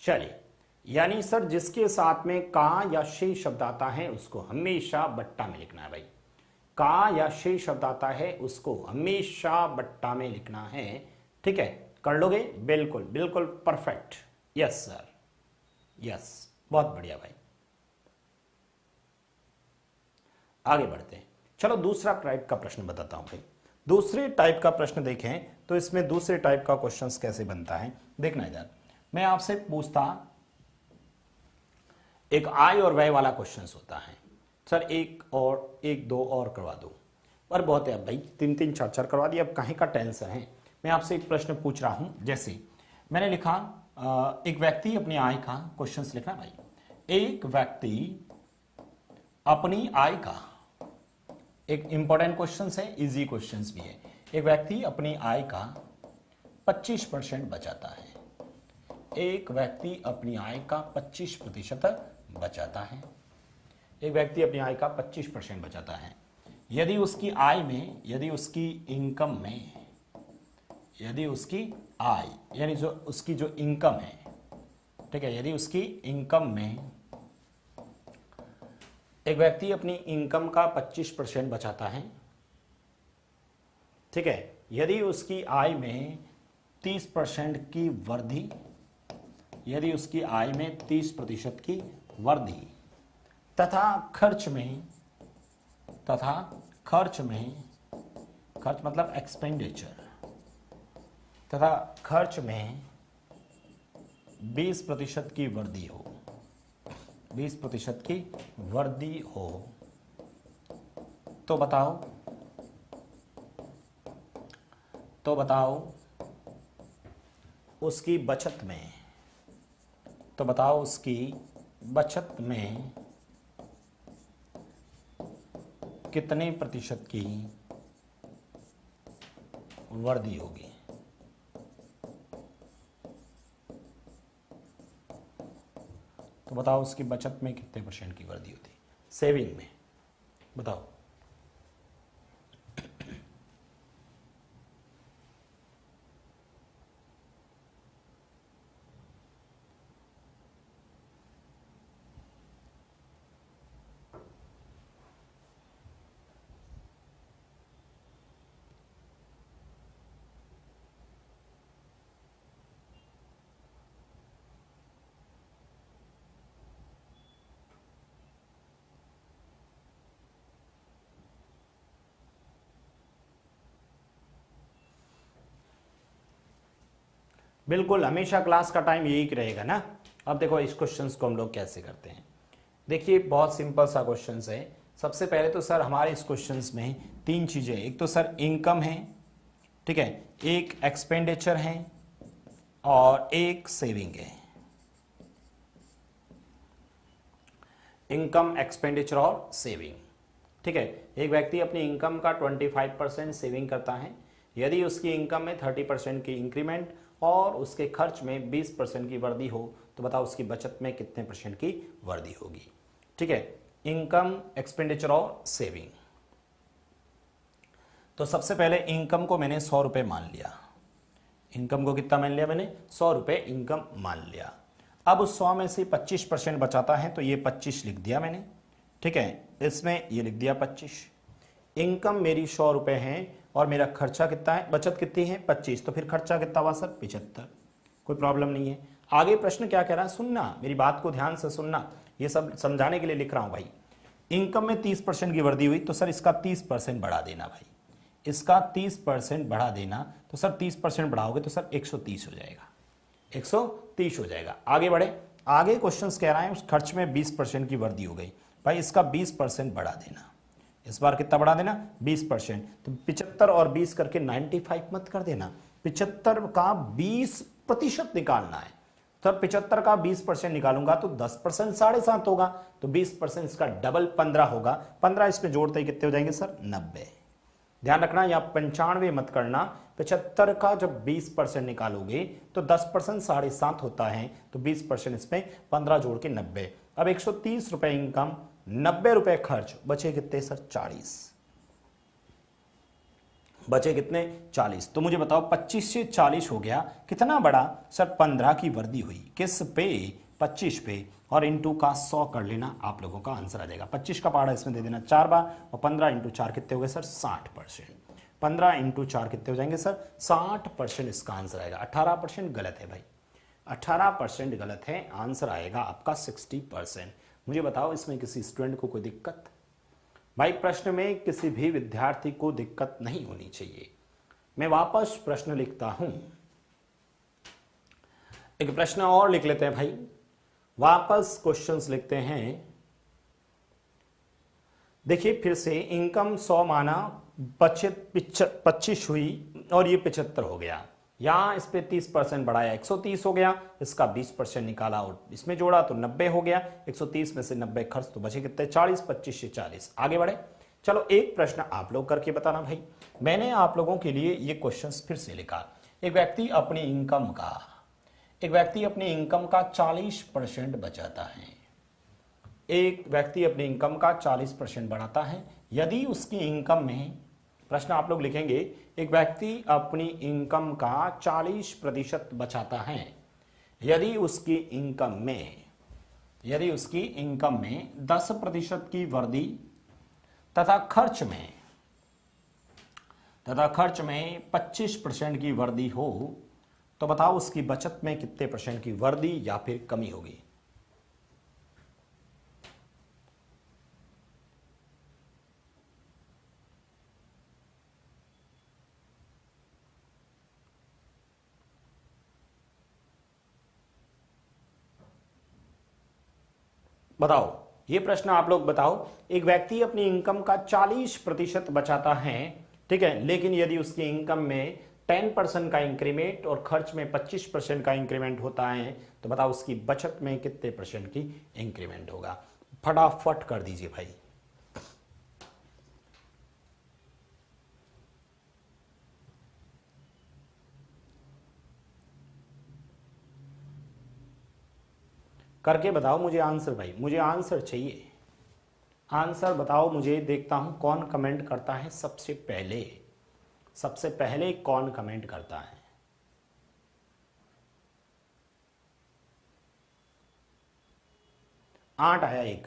[SPEAKER 1] चलिए। यानी सर जिसके साथ में का या शे शब्द आता है उसको हमेशा बट्टा में लिखना है। भाई का या शे शब्द आता है उसको हमेशा बट्टा में लिखना है। ठीक है, कर लोगे, बिल्कुल बिल्कुल परफेक्ट। यस सर, यस, बहुत बढ़िया भाई। आगे बढ़ते हैं, चलो दूसरा टाइप का प्रश्न बताता हूं भाई। दूसरे टाइप का प्रश्न देखें तो इसमें दूसरे टाइप का क्वेश्चंस कैसे बनता है, देखना इधर। मैं आपसे पूछता, एक आय और व्यय वाला क्वेश्चंस होता है। सर एक दो और करवा दो, पर बहुत है अब भाई, 3 4 करवा दिया, अब काहे का टेंशन है। मैं आपसे एक प्रश्न पूछ रहा हूं, जैसे मैंने लिखा एक व्यक्ति अपनी आय का, क्वेश्चंस लिखना भाई। एक व्यक्ति अपनी आय का, एक इंपॉर्टेंट क्वेश्चन है, इजी क्वेश्चन भी है। एक व्यक्ति अपनी आय का 25% बचाता है। एक व्यक्ति अपनी आय का 25% बचाता है। एक व्यक्ति अपनी आय का 25% बचाता है। यदि उसकी आय में, यदि उसकी इनकम में, यदि उसकी आय यानी जो उसकी जो इनकम है, ठीक है, यदि उसकी इनकम में, एक व्यक्ति अपनी इनकम का 25% बचाता है। ठीक है, यदि उसकी आय में 30% की वृद्धि, यदि उसकी आय में 30% की वृद्धि तथा खर्च में, खर्च मतलब एक्सपेंडिचर, तथा खर्च में 20% की वृद्धि हो, 20% की वृद्धि हो, तो बताओ उसकी बचत में, तो बताओ उसकी बचत में कितने प्रतिशत की वृद्धि होगी। तो बताओ उसकी बचत में कितने % की वृद्धि होती है, सेविंग में, बताओ। बिल्कुल, हमेशा क्लास का टाइम यही रहेगा ना। अब देखो इस क्वेश्चंस को हम लोग कैसे करते हैं। देखिए बहुत सिंपल सा क्वेश्चंस है। सबसे पहले तो सर हमारे इस क्वेश्चंस में 3 चीजें, एक तो सर इनकम है, ठीक है, एक एक्सपेंडिचर है और एक सेविंग है। इनकम, एक्सपेंडिचर और सेविंग, ठीक है। एक व्यक्ति अपनी इनकम का 25% सेविंग करता है। यदि उसकी इनकम में 30% की इंक्रीमेंट और उसके खर्च में 20% की वृद्धि हो, तो बताओ उसकी बचत में कितने % की वृद्धि होगी। ठीक है, इनकम, एक्सपेंडिचर और सेविंग। तो सबसे पहले इनकम को मैंने 100 रुपए मान लिया। इनकम को कितना मान लिया मैंने, 100 रुपए इनकम मान लिया। अब उस 100 में से 25% बचाता है तो ये 25 लिख दिया मैंने, ठीक है, इसमें ये लिख दिया 25। इनकम मेरी 100 रुपए है और मेरा खर्चा कितना है, बचत कितनी है 25, तो फिर खर्चा कितना हुआ सर 75। कोई प्रॉब्लम नहीं है। आगे प्रश्न क्या कह रहा है, सुनना, मेरी बात को ध्यान से सुनना, ये सब समझाने के लिए लिख रहा हूं भाई। इनकम में 30% की वृद्धि हुई तो सर इसका 30% बढ़ा देना भाई, इसका 30% बढ़ा देना, तो सर 30% बढ़ाओगे तो सर 130 हो जाएगा, 130 हो जाएगा। आगे बढ़े, आगे क्वेश्चंस कह रहा है उस खर्च में 20% की वृद्धि हो गई, भाई इसका 20% बढ़ा देना, इस बार कितना बढ़ा देना 20%, तो 75 और 20 करके 95 मत कर देना, 75 का 20% निकालना है, तो 75 का 20% निकालूंगा तो 10% 7.5 होगा, तो 20% इसका डबल 15 होगा, 15 इसमें जोड़ते ही कितने हो जाएंगे सर 90। ध्यान रखना यहाँ 95 मत करना, 75 का जब 20% निकालोगे तो 10% 7.5 होता है, तो 20% इसमें 15 जोड़ के 90। अब 130 रुपए इनकम, 90 रुपए खर्च, बचे कितने सर 40, बचे कितने 40। तो मुझे बताओ 25 से 40 हो गया, कितना बड़ा सर 15 की वृद्धि हुई, किस पे 25 पे, और इंटू का 100 कर लेना, आप लोगों का आंसर आ जाएगा। 25 का पहाड़ा इसमें दे देना 4 बार, और 15 इंटू 4 कितने हो गए सर 60%, 15 इंटू 4 कितने हो जाएंगे सर 60%, इसका आंसर आएगा। 18% गलत है भाई, 18% गलत है, आंसर आएगा आपका 60%। मुझे बताओ इसमें किसी स्टूडेंट को कोई दिक्कत, भाई प्रश्न में किसी भी विद्यार्थी को दिक्कत नहीं होनी चाहिए। मैं वापस प्रश्न लिखता हूं, एक प्रश्न और लिख लेते हैं भाई, वापस क्वेश्चंस लिखते हैं। देखिए फिर से इनकम 100 माना, बचत 25 हुई और ये 75 हो गया, यहां इस पे 30% बढ़ाया 130 हो गया, इसका 20% निकाला और इसमें जोड़ा तो 90 हो गया, 130 में से 90 खर्च तो बचे कितने 40, 25 से 40। आगे बढ़े, चलो एक प्रश्न आप लोग करके बताना भाई। मैंने आप लोगों के लिए ये क्वेश्चंस फिर से लिखा। एक व्यक्ति अपनी इनकम का 40% बचाता है, एक व्यक्ति अपनी इनकम का 40% बढ़ाता है, यदि उसकी इनकम में, प्रश्न आप लोग लिखेंगे, एक व्यक्ति अपनी इनकम का 40% बचाता है, यदि उसकी इनकम में 10% की वृद्धि तथा खर्च में 25% की वृद्धि हो, तो बताओ उसकी बचत में कितने % की वृद्धि या फिर कमी होगी। बताओ, ये प्रश्न आप लोग बताओ। एक व्यक्ति अपनी इनकम का 40% बचाता है, ठीक है, लेकिन यदि उसकी इनकम में 10% का इंक्रीमेंट और खर्च में 25% का इंक्रीमेंट होता है, तो बताओ उसकी बचत में कितने % की इंक्रीमेंट होगा। फटाफट कर दीजिए भाई। करके बताओ मुझे आंसर भाई, मुझे आंसर चाहिए, आंसर बताओ मुझे, देखता हूं कौन कमेंट करता है सबसे पहले कौन कमेंट करता है। आठ आया, एक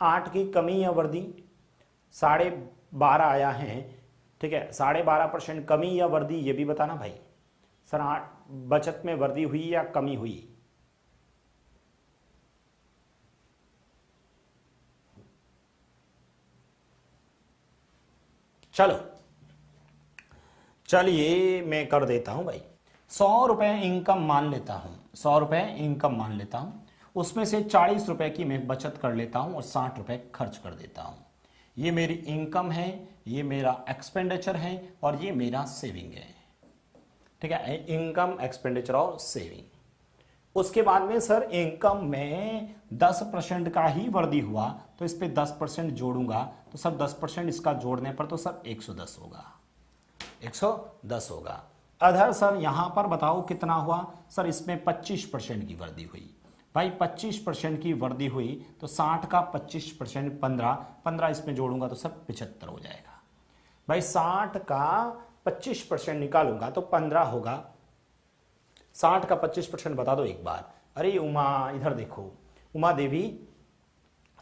[SPEAKER 1] 8 की कमी या वृद्धि, 12.5 आया है, ठीक है, 12.5% कमी या वृद्धि, ये भी बताना भाई। सर 8 बचत में वृद्धि हुई या कमी हुई, चलिए मैं कर देता हूं भाई। 100 रुपए इनकम मान लेता हूं, 100 रुपए इनकम मान लेता हूं, उसमें से 40 रुपए की मैं बचत कर लेता हूं और 60 रुपए खर्च कर देता हूं। ये मेरी इनकम है, ये मेरा एक्सपेंडिचर है और ये मेरा सेविंग है, ठीक है, इनकम, एक्सपेंडिचर और सेविंग। उसके बाद में सर इनकम में 10% का ही वृद्धि हुआ, तो इस पे 10% जोड़ूंगा, तो सर 10% इसका जोड़ने पर तो सर 110 होगा, 110 होगा। अधर सर यहां पर बताओ कितना हुआ, सर इसमें 25% की वृद्धि हुई, भाई 25% की वृद्धि हुई, तो 60 का 25% 15 इसमें जोड़ूंगा तो सर 75 हो जाएगा। भाई 60 का 25% निकालूंगा तो 15 होगा, 60 का 25% बता दो एक बार, अरे उमा इधर देखो, उमा देवी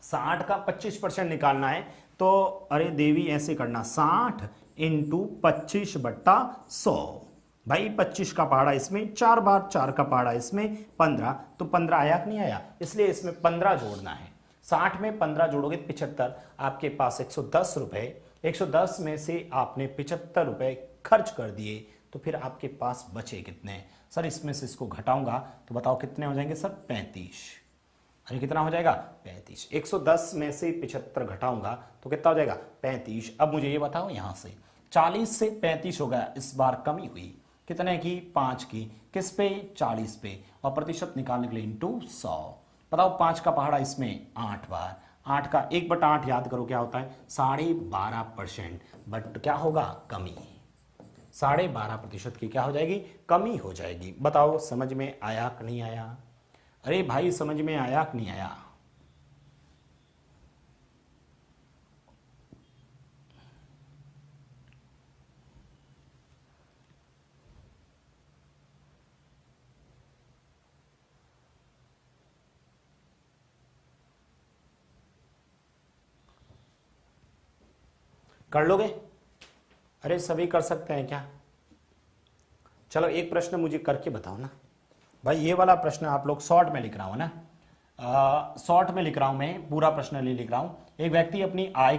[SPEAKER 1] 60 का 25% निकालना है तो अरे देवी ऐसे करना 60 इंटू 25/100। भाई 25 का पहाड़ा इसमें, 4 बार 4 का पहाड़ा इसमें 15, तो 15 आया कि नहीं आया, इसलिए इसमें 15 जोड़ना है। 60 में 15 जोड़ोगे 75, आपके पास 110 रुपए। 110 में से आपने 75 रुपए खर्च कर दिए, तो फिर आपके पास बचे कितने? सर इसमें से इसको घटाऊंगा तो बताओ कितने हो जाएंगे सर? 35। अरे कितना हो जाएगा? 35। 110 में से 75 घटाऊंगा तो कितना हो जाएगा? 35। अब मुझे ये बताओ यहां से 40 से 35 हो गया, इस बार कमी हुई कितने की? 5 की। किस पे? 40 पे। और प्रतिशत निकालने के लिए इंटू 100। बताओ 5 का पहाड़ा इसमें 8 बार, 8 का 1/8 याद करो क्या होता है? 12.5%। बट क्या होगा? कमी। 12.5% की क्या हो जाएगी? कमी हो जाएगी। बताओ समझ में आया कि नहीं आया? अरे भाई समझ में आया कि नहीं आया? कर लोगे? अरे सभी कर सकते हैं क्या? चलो एक प्रश्न मुझे करके बताओ ना भाई। ये वाला प्रश्न आप लोग शॉर्ट में लिख रहा हूं ना, शॉर्ट में लिख रहा हूं मैं, पूरा प्रश्न नहीं लिख रहा हूं। एक व्यक्ति अपनी आय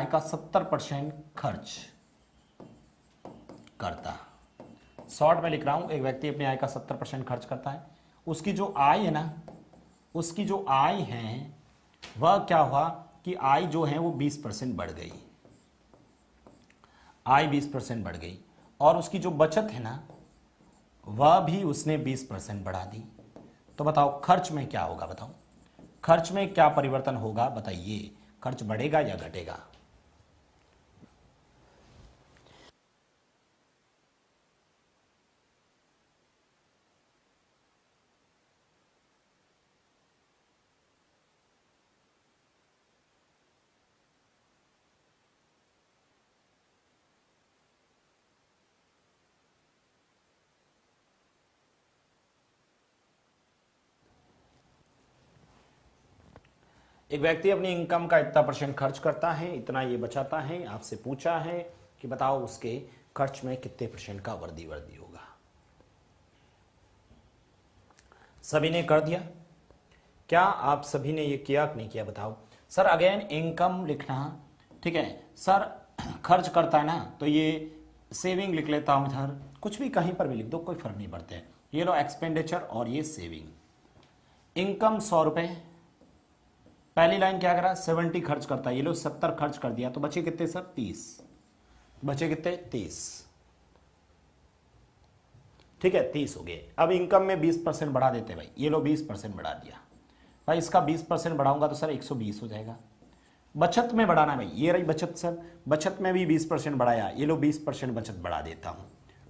[SPEAKER 1] का 70% खर्च करता। शॉर्ट में लिख रहा हूं, एक व्यक्ति अपनी आय का 70% खर्च करता है। उसकी जो आय है ना, उसकी जो आय है वह क्या हुआ कि आय जो है वो 20% बढ़ गई। आय 20% बढ़ गई और उसकी जो बचत है ना वह भी उसने 20% बढ़ा दी। तो बताओ खर्च में क्या होगा? बताओ खर्च में क्या परिवर्तन होगा? बताइए, खर्च बढ़ेगा या घटेगा? एक व्यक्ति अपनी इनकम का इतना % खर्च करता है, इतना ये बचाता है। आपसे पूछा है कि बताओ उसके खर्च में कितने % का वृद्धि होगा। सभी ने कर दिया? क्या आप सभी ने ये किया कि नहीं किया? बताओ सर। अगेन इनकम लिखना, ठीक है सर। खर्च करता है ना तो ये सेविंग लिख लेता हूं इधर, कुछ भी कहीं पर भी लिख दो, कोई फर्क नहीं पड़ता है। ये लो एक्सपेंडिचर और ये सेविंग। इनकम 100 रुपए, पहली लाइन क्या करा? 70 खर्च करता है, ये लो 70 खर्च कर दिया, तो बचे कितने सर? 30। बचे कितने? 30। ठीक है 30 हो गए। अब इनकम में 20% बढ़ा देते भाई, ये लो 20% बढ़ा दिया भाई। इसका 20% बढ़ाऊंगा तो सर 120 हो जाएगा। बचत में बढ़ाना भाई, ये रही बचत सर, बचत में भी 20% बढ़ाया, ये लो 20% बचत बढ़ा देता हूं।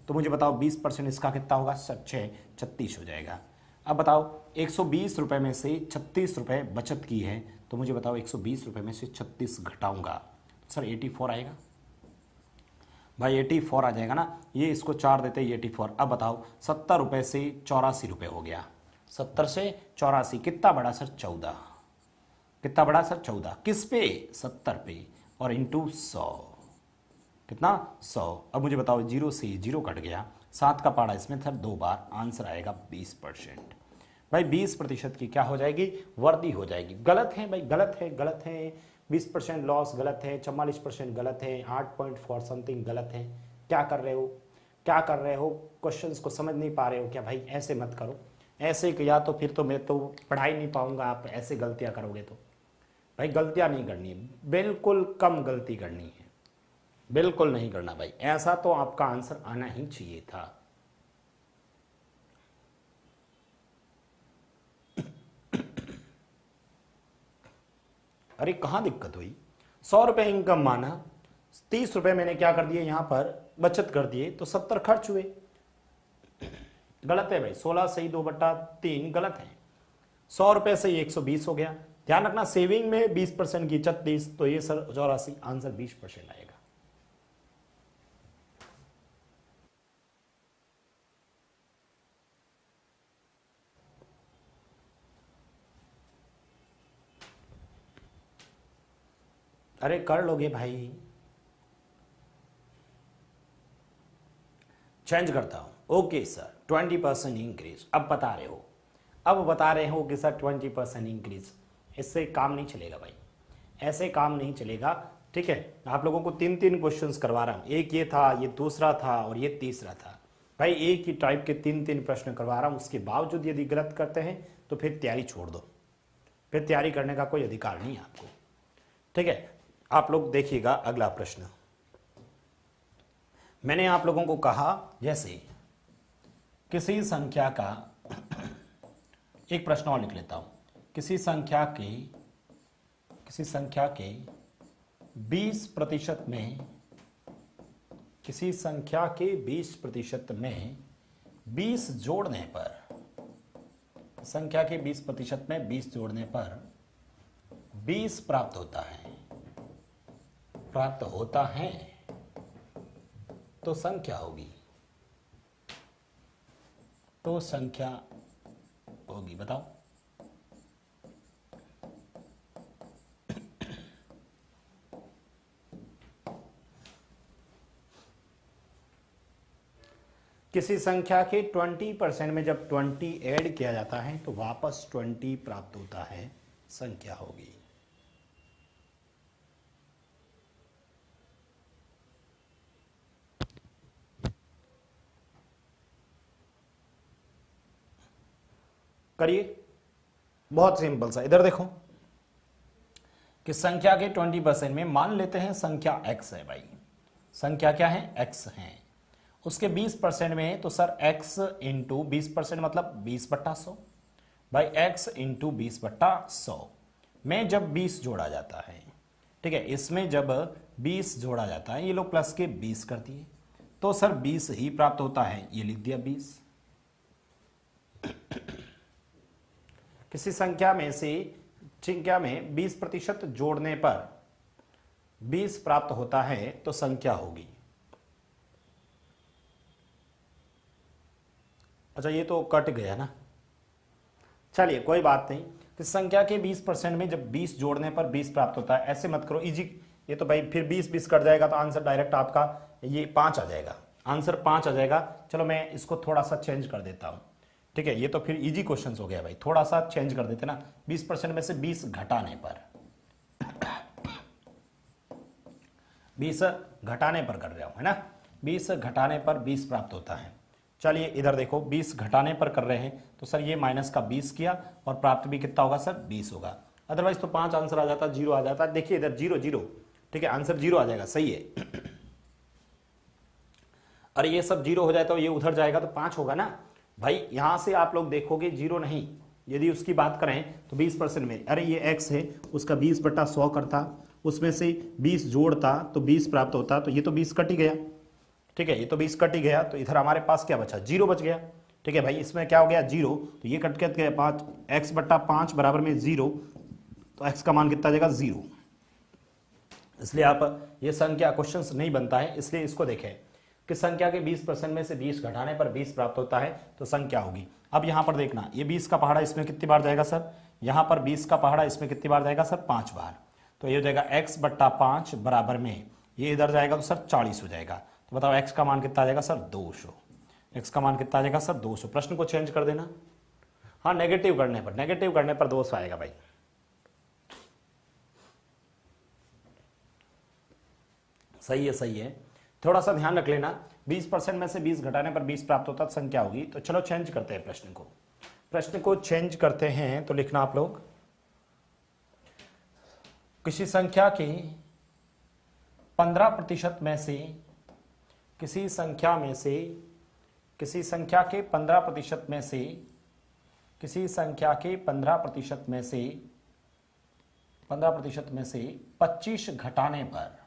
[SPEAKER 1] तो मुझे बताओ 20% इसका कितना होगा सर? 36 हो जाएगा। अब बताओ 120 रुपए में से 36 रुपए बचत की है, तो मुझे बताओ 120 रुपए में से 36 घटाऊंगा सर 84 आएगा भाई। 84 आ जाएगा ना, ये इसको 4 देते हैं 84। अब बताओ 70 रुपए से 84 रुपए हो गया, 70 से 84 कितना बड़ा सर? 14। कितना बड़ा सर? 14। किस पे? 70 पे, और इंटू 100 कितना? 100। अब मुझे बताओ 0 से 0 कट गया, 7 का पहाड़ा इसमें था 2 बार, आंसर आएगा 20%। भाई 20% की क्या हो जाएगी? वृद्धि हो जाएगी। गलत है भाई, गलत है, गलत है। 20% लॉस गलत है, 44% गलत है, 8.4 समथिंग गलत है। क्या कर रहे हो? क्या कर रहे हो? क्वेश्चंस को समझ नहीं पा रहे हो क्या? भाई ऐसे मत करो, ऐसे किया तो फिर तो मैं तो पढ़ा ही नहीं पाऊंगा। आप ऐसे गलतियां करोगे तो भाई गलतियां नहीं करनी है, बिल्कुल कम गलती करनी है, बिल्कुल नहीं करना भाई। ऐसा तो आपका आंसर आना ही चाहिए था। अरे कहां दिक्कत हुई? 100 रुपए इनकम माना, 30 रुपए मैंने क्या कर दिए यहां पर? बचत कर दिए, तो 70 खर्च हुए। गलत है भाई, 16 सही 2/3 गलत है। 100 रुपए से ये 120 हो गया। ध्यान रखना सेविंग में 20% की 36, तो ये सर 84, आंसर 20% आएगा। अरे कर लोगे भाई, चेंज करता हूं। Okay sir, 20% increase. अब बता रहे हो, अब बता रहे हो कि सर 20% इंक्रीज, इससे काम नहीं चलेगा भाई, ऐसे काम नहीं चलेगा। ठीक है, आप लोगों को तीन तीन क्वेश्चंस करवा रहा हूं, एक ये था, ये दूसरा था और ये तीसरा था। भाई एक ही टाइप के तीन तीन प्रश्न करवा रहा हूं, उसके बावजूद यदि गलत करते हैं तो फिर तैयारी छोड़ दो, फिर तैयारी करने का कोई अधिकार नहीं है आपको। ठीक है, आप लोग देखिएगा अगला प्रश्न। मैंने आप लोगों को कहा जैसे किसी संख्या का, एक प्रश्न और लिख लेता हूं, किसी संख्या के 20% में, किसी संख्या के 20% में 20 जोड़ने पर, संख्या के 20% में 20 जोड़ने पर 20 प्राप्त होता है, प्राप्त होता है, तो संख्या होगी, तो संख्या होगी, बताओ। किसी संख्या के 20% में जब 20 ऐड किया जाता है तो वापस 20 प्राप्त होता है, संख्या होगी। करिए, बहुत सिंपल सा। इधर देखो कि संख्या के 20% में मान लेते हैं संख्या x है भाई, संख्या क्या है, x है। उसके 20% में तो सर x इंटू 20% मतलब 20/100 भाई, x इंटू 20/100 में जब 20 जोड़ा जाता है, ठीक है, इसमें जब 20 जोड़ा जाता है, ये लोग प्लस के 20 कर दिए, तो सर 20 ही प्राप्त होता है, ये लिख दिया 20। किसी संख्या में 20% जोड़ने पर 20 प्राप्त होता है तो संख्या होगी। अच्छा ये तो कट गया ना, चलिए कोई बात नहीं। कि संख्या के 20% में जब 20 जोड़ने पर 20 प्राप्त होता है, ऐसे मत करो इजी, ये तो भाई फिर 20 कट जाएगा तो आंसर डायरेक्ट आपका ये 5 आ जाएगा, आंसर 5 आ जाएगा। चलो मैं इसको थोड़ा सा चेंज कर देता हूं, ठीक है, ये तो फिर इजी क्वेश्चन हो गया भाई, थोड़ा सा चेंज कर देते ना। 20% में से 20 घटाने पर, 20 घटाने पर कर रहा हूं, है ना, 20 घटाने पर 20 प्राप्त होता है। चलिए इधर देखो, 20 घटाने पर कर रहे हैं तो सर ये माइनस का 20 किया और प्राप्त भी कितना होगा सर, 20 होगा। अदरवाइज तो 5 आंसर आ जाता, 0 आ जाता। देखिए इधर 0 0, ठीक है, आंसर 0 आ जाएगा, सही है। अरे ये सब 0 हो जाए तो ये उधर जाएगा तो 5 होगा ना भाई। यहां से आप लोग देखोगे 0 नहीं, यदि उसकी बात करें तो 20% में, अरे ये x है, उसका 20/100 करता, उसमें से 20 जोड़ता तो 20 प्राप्त होता, तो ये तो 20 कट ही गया, ठीक है, ये तो 20 कट ही गया, तो इधर हमारे पास क्या बचा, 0 बच गया। ठीक है भाई, इसमें क्या हो गया 0, तो ये कट गया 5, x/5 बराबर में 0, तो x का मान कितना आ जाएगा 0। इसलिए आप ये संख्या क्वेश्चन नहीं बनता है, इसलिए इसको देखें कि संख्या के 20% में से 20 घटाने पर 20 प्राप्त होता है तो संख्या होगी। अब यहां पर देखना, ये 20 का पहाड़ा इसमें कितनी बार जाएगा सर, यहां पर 20 का पहाड़ा इसमें कितनी बार जाएगा सर, 5 बार, तो ये हो जाएगा x/5 बराबर में, ये इधर जाएगा तो सर 40 हो जाएगा। तो बताओ x का मान कितना आ जाएगा सर, 200। x का मान कितना आ जाएगा सर, 200। प्रश्न को चेंज कर देना, हाँ नेगेटिव करने पर 200 आएगा भाई। सही है, थोड़ा सा ध्यान रख लेना, 20% में से 20 घटाने पर 20 प्राप्त होता तो संख्या होगी। तो चलो चेंज करते हैं प्रश्न को चेंज करते हैं। तो लिखना आप लोग, किसी संख्या के 15% में से, किसी संख्या के 15% में से, किसी संख्या के 15% में से 25 घटाने पर,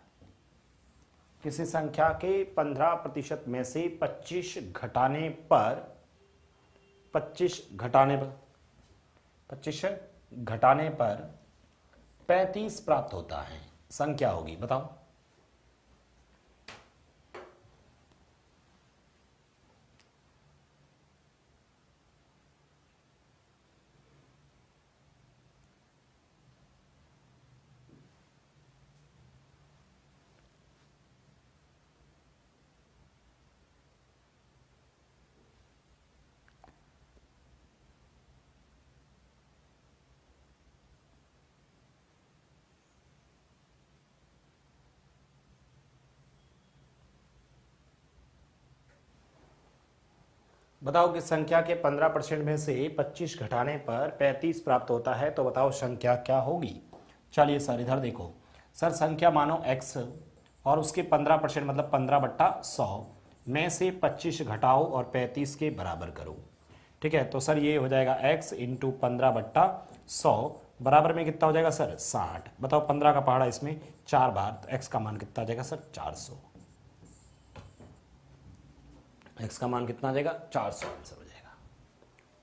[SPEAKER 1] किसी संख्या के 15% में से 25 घटाने पर 35 प्राप्त होता है, संख्या होगी, बताओ। बताओ कि संख्या के 15% में से 25 घटाने पर 35 प्राप्त होता है, तो बताओ संख्या क्या होगी। चलिए सर इधर देखो सर, संख्या मानो x और उसके 15% मतलब 15/100 में से 25 घटाओ और 35 के बराबर करो। ठीक है, तो सर ये हो जाएगा x इंटू 15/100 बराबर में कितना हो जाएगा सर 60। बताओ 15 का पहाड़ा इसमें 4 बार, तो x का मान कितना आ जाएगा सर 400। x का मान कितना आ जाएगा 400 आंसर हो जाएगा।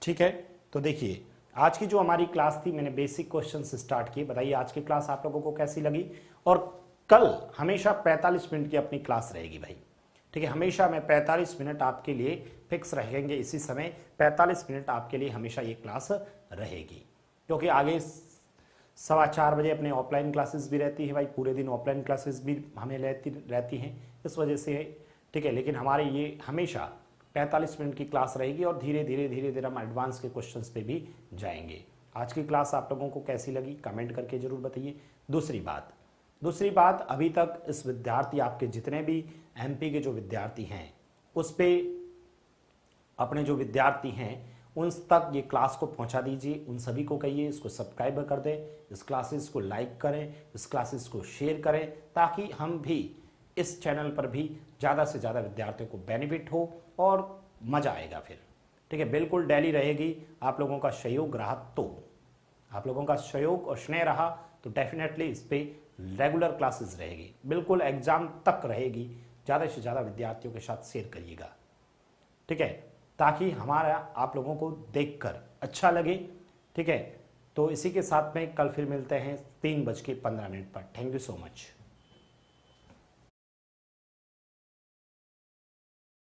[SPEAKER 1] ठीक है, तो देखिए आज की जो हमारी क्लास थी, मैंने बेसिक क्वेश्चन से स्टार्ट किए। बताइए आज की क्लास आप लोगों को कैसी लगी। और कल हमेशा 45 मिनट की अपनी क्लास रहेगी भाई। ठीक है, हमेशा मैं 45 मिनट आपके लिए फिक्स रहेंगे, इसी समय 45 मिनट आपके लिए हमेशा ये क्लास रहेगी, क्योंकि आगे 4:15 बजे अपने ऑफलाइन क्लासेस भी रहती है भाई, पूरे दिन ऑफलाइन क्लासेस भी हमें रहती हैं इस वजह से। ठीक है, लेकिन हमारे ये हमेशा 45 मिनट की क्लास रहेगी और धीरे धीरे हम एडवांस के क्वेश्चंस पे भी जाएंगे। आज की क्लास आप लोगों को कैसी लगी कमेंट करके जरूर बताइए। दूसरी बात अभी तक इस विद्यार्थी आपके जितने भी एमपी के जो विद्यार्थी हैं, उस पे अपने जो विद्यार्थी हैं उन तक ये क्लास को पहुंचा दीजिए। उन सभी को कहिए इसको सब्सक्राइब कर दें, इस क्लासेस को लाइक करें, इस क्लासेस को शेयर करें, ताकि हम भी इस चैनल पर भी ज़्यादा से ज़्यादा विद्यार्थियों को बेनिफिट हो और मज़ा आएगा फिर। ठीक है, बिल्कुल डेली रहेगी। आप लोगों का सहयोग रहा तो, आप लोगों का सहयोग और स्नेह रहा तो डेफिनेटली इस पर रेगुलर क्लासेस रहेगी, बिल्कुल एग्जाम तक रहेगी। ज़्यादा से ज़्यादा विद्यार्थियों के साथ शेयर करिएगा। ठीक है, ताकि हमारा आप लोगों को देखकर अच्छा लगे। ठीक है, तो इसी के साथ में कल फिर मिलते हैं 3:15 पर। Thank you so much.